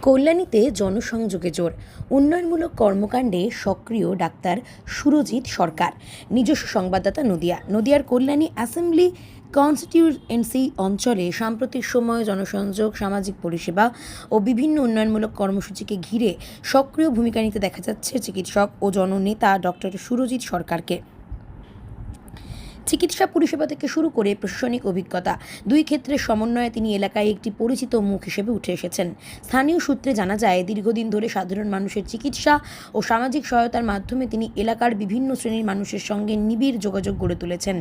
কল্যাণীতে জনসংযোগে জোর, উন্নয়নমূলক কর্মকাণ্ডে সক্রিয় ডাক্তার সুরজিৎ সরকার। নিজস্ব সংবাদদাতা নদিয়ার কল্যাণী অ্যাসেম্বলি কনস্টিটিউয়েন্সি অঞ্চলে সাম্প্রতিক সময়ে জনসংযোগ, সামাজিক পরিষেবা ও বিভিন্ন উন্নয়নমূলক কর্মসূচিকে ঘিরে সক্রিয় ভূমিকা নিতে দেখা যাচ্ছে চিকিৎসক ও জননেতা ডক্টর সুরজিৎ সরকারকে। চিকিৎসা পরিষেবা থেকে শুরু করে প্রশাসনিক অভিজ্ঞতা দুই ক্ষেত্রে সমন্বয়ে তিনি এলাকায় একটি পরিচিত মুখ হিসেবে উঠে এসেছেন। স্থানীয় সূত্রে জানা যায়, দীর্ঘদিন ধরে সাধারণ মানুষের চিকিৎসা ও সামাজিক সহায়তার মাধ্যমে তিনি এলাকার বিভিন্ন শ্রেণীর মানুষের সঙ্গে নিবিড় যোগাযোগ গড়ে তুলেছেন।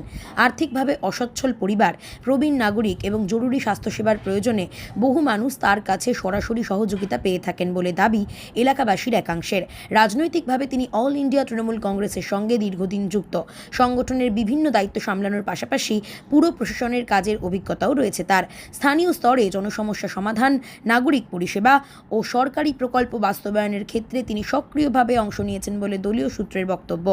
আর্থিকভাবে অসচ্ছল পরিবার, প্রবীণ নাগরিক এবং জরুরি স্বাস্থ্যসেবার প্রয়োজনে বহু মানুষ তার কাছে সরাসরি সহযোগিতা পেয়ে থাকেন বলে দাবি এলাকাবাসীর একাংশের। রাজনৈতিকভাবে তিনি অল ইন্ডিয়া তৃণমূল কংগ্রেসের সঙ্গে দীর্ঘদিন যুক্ত। সংগঠনের বিভিন্ন দায়িত্ব সামলানোর পাশাপাশি পুরো প্রশাসনের কাজের অভিজ্ঞতাও রয়েছে তার। স্থানীয় স্তরে জনসমস্যা সমাধান, নাগরিক পরিষেবা ও সরকারি প্রকল্প বাস্তবায়নের ক্ষেত্রে তিনি সক্রিয়ভাবে অংশ নিয়েছেন বলে দলীয় সূত্রের বক্তব্য।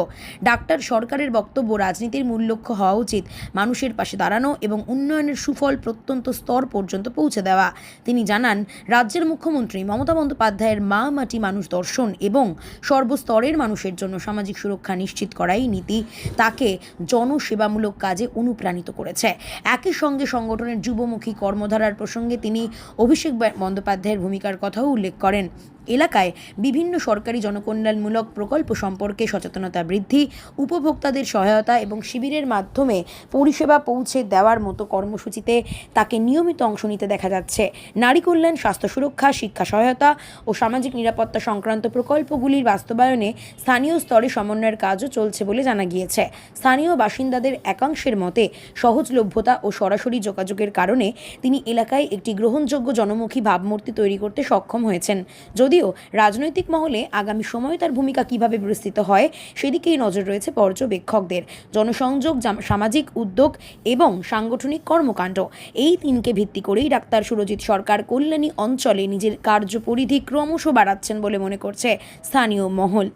ডাক্তার সরকারের বক্তব্য, রাজনীতির মূল লক্ষ্য হওয়া উচিত মানুষের পাশে দাঁড়ানো এবং উন্নয়নের সুফল প্রত্যন্ত স্তর পর্যন্ত পৌঁছে দেওয়া। তিনি জানান, রাজ্যের মুখ্যমন্ত্রী মমতা বন্দ্যোপাধ্যায়ের মা মাটি মানুষ দর্শন এবং সর্বস্তরের মানুষের জন্য সামাজিক সুরক্ষা নিশ্চিত করাই নীতি তাকে জনসেবামূলক কাজে অনুপ্রাণিত করেছে। একই সঙ্গে সংগঠনের যুবমুখী কর্মধারার প্রসঙ্গে তিনি অভিষেক বন্দ্যোপাধ্যায়ের ভূমিকার কথাও উল্লেখ করেন। এলাকায় বিভিন্ন সরকারি জনকল্যাণমূলক প্রকল্প সম্পর্কে সচেতনতা বৃদ্ধি, উপভোক্তাদের সহায়তা এবং শিবিরের মাধ্যমে পরিষেবা পৌঁছে দেওয়ার মতো কর্মসূচিতে তাকে নিয়মিত অংশ নিতে দেখা যাচ্ছে। নারী কল্যাণ, স্বাস্থ্য সুরক্ষা, শিক্ষা সহায়তা ও সামাজিক নিরাপত্তা সংক্রান্ত প্রকল্পগুলির বাস্তবায়নে স্থানীয় স্তরে সমন্বয়ের কাজও চলছে বলে জানা গিয়েছে। স্থানীয় বাসিন্দাদের একাংশের মতে সহজলভ্যতা ও সরাসরি যোগাযোগের কারণে তিনি এলাকায় একটি গ্রহণযোগ্য জনমুখী ভাবমূর্তি তৈরি করতে সক্ষম হয়েছেন। যদিও রাজনৈতিক মহলে আগামী সময়ে তার ভূমিকা কিভাবে বিস্তৃত হয় সেদিকেই নজর রয়েছে পর্যবেক্ষকদের। জনসংযোগ, সামাজিক উদ্যোগ এবং সাংগঠনিক কর্মকাণ্ড, এই তিনকে ভিত্তি করেই ডাক্তার সুরজিৎ সরকার কল্যাণী অঞ্চলে নিজের কার্যপরিধি ক্রমশ বাড়াচ্ছেন বলে মনে করছে স্থানীয় মহল।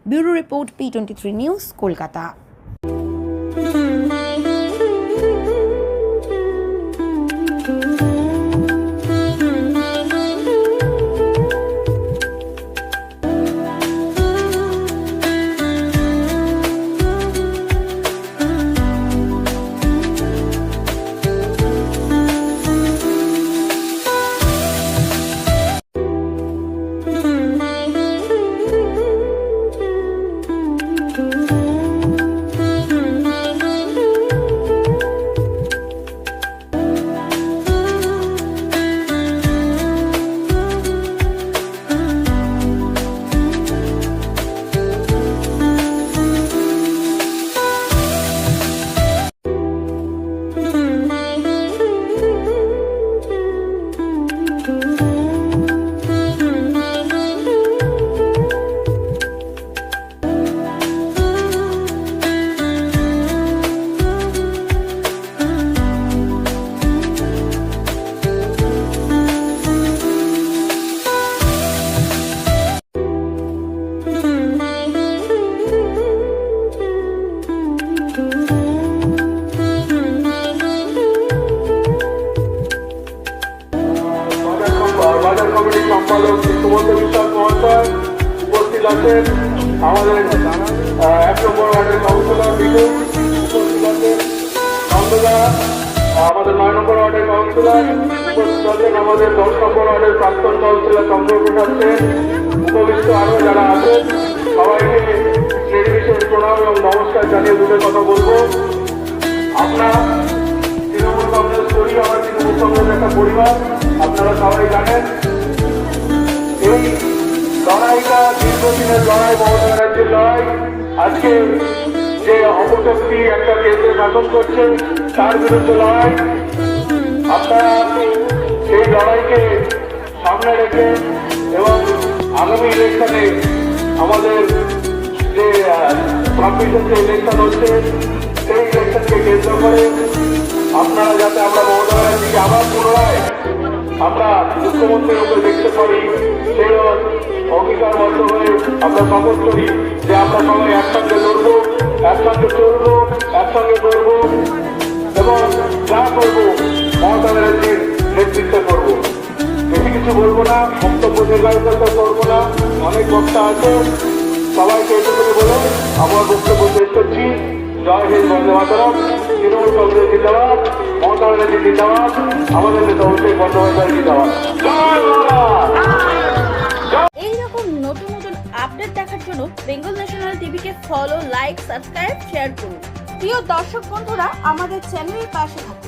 Bureau report, P23 news, Kolkata. বাজার কমিটির সম্পাদক সুমন্ত বিশ্বাস মহাশয় উপস্থিত আছেন। আমাদের 1 নম্বর ওয়ার্ডের কাউন্সিলর বিপুল উপস্থিত আছেন। নন্দদা আমাদের 9 নম্বর ওয়ার্ডের কাউন্সিলর উপস্থিত আছেন। আমাদের 10 নম্বর ওয়ার্ডের প্রাক্তন কাউন্সিলর চন্দ্রপ্রসাদ আছেন। উপবিষ্ট আরও যারা আছেন সবাইকে নির্বিশেষ প্রণাম এবং নমস্কার জানিয়ে দুটো কথা বলবো। আপনার তৃণমূল কংগ্রেস করি, আমার তৃণমূল কংগ্রেস একটা পরিবার, আপনারা সবাই জানেন। এই লড়াইটা দীর্ঘদিনের লড়াই, মমতা ব্যানার্জির লড়াই। আজকে যে অপশক্তি একটা কেন্দ্রে শাসন করছে তার বিরুদ্ধে লড়াই। আপনারা সেই লড়াইকে সামনে রেখে এবং আগামী ইলেকশনে আমাদের যে কম্পিটিশন যে ইলেকশন হচ্ছে সেই ইলেকশনকে কেন্দ্র করে আপনারা যাতে আমরা মমতা ব্যানার্জিকে আবার পুনরায় আমরা মুখ্যমন্ত্রীর উপরে দেখতে পারি, সেই অঙ্গীকারবদ্ধ হয়ে আমরা শপথ করি যে আমরা সবাই একসঙ্গে লড়বো, একসঙ্গে চলবো, একসঙ্গে করবো এবং যা করবো মমতা ব্যানার্জির নেতৃত্বে করবো। বেশি কিছু বলবো না, বক্তব্য দীর্ঘায়িত করবো না, অনেক বক্তা আছে, সবাইকে এটুকুনি বলে আমার বক্তব্য শেষ করছি। জয় হিন্দ, বন্দে মাতরম। তৃণমূল কংগ্রেস জিন্দাবাদ, মমতা ব্যানার্জি জিন্দাবাদ, আমাদের নেতা অভিষেক বন্দ্যোপাধ্যায় জিন্দাবাদ। জয় বাংলা। এইরকম নতুন নতুন আপডেট দেখার জন্য বেঙ্গল ন্যাশনাল টিভিকে ফলো, লাইক, সাবস্ক্রাইব, শেয়ার করুন। প্রিয় দর্শক বন্ধুরা, আমাদের চ্যানেলের পাশে থাকুন।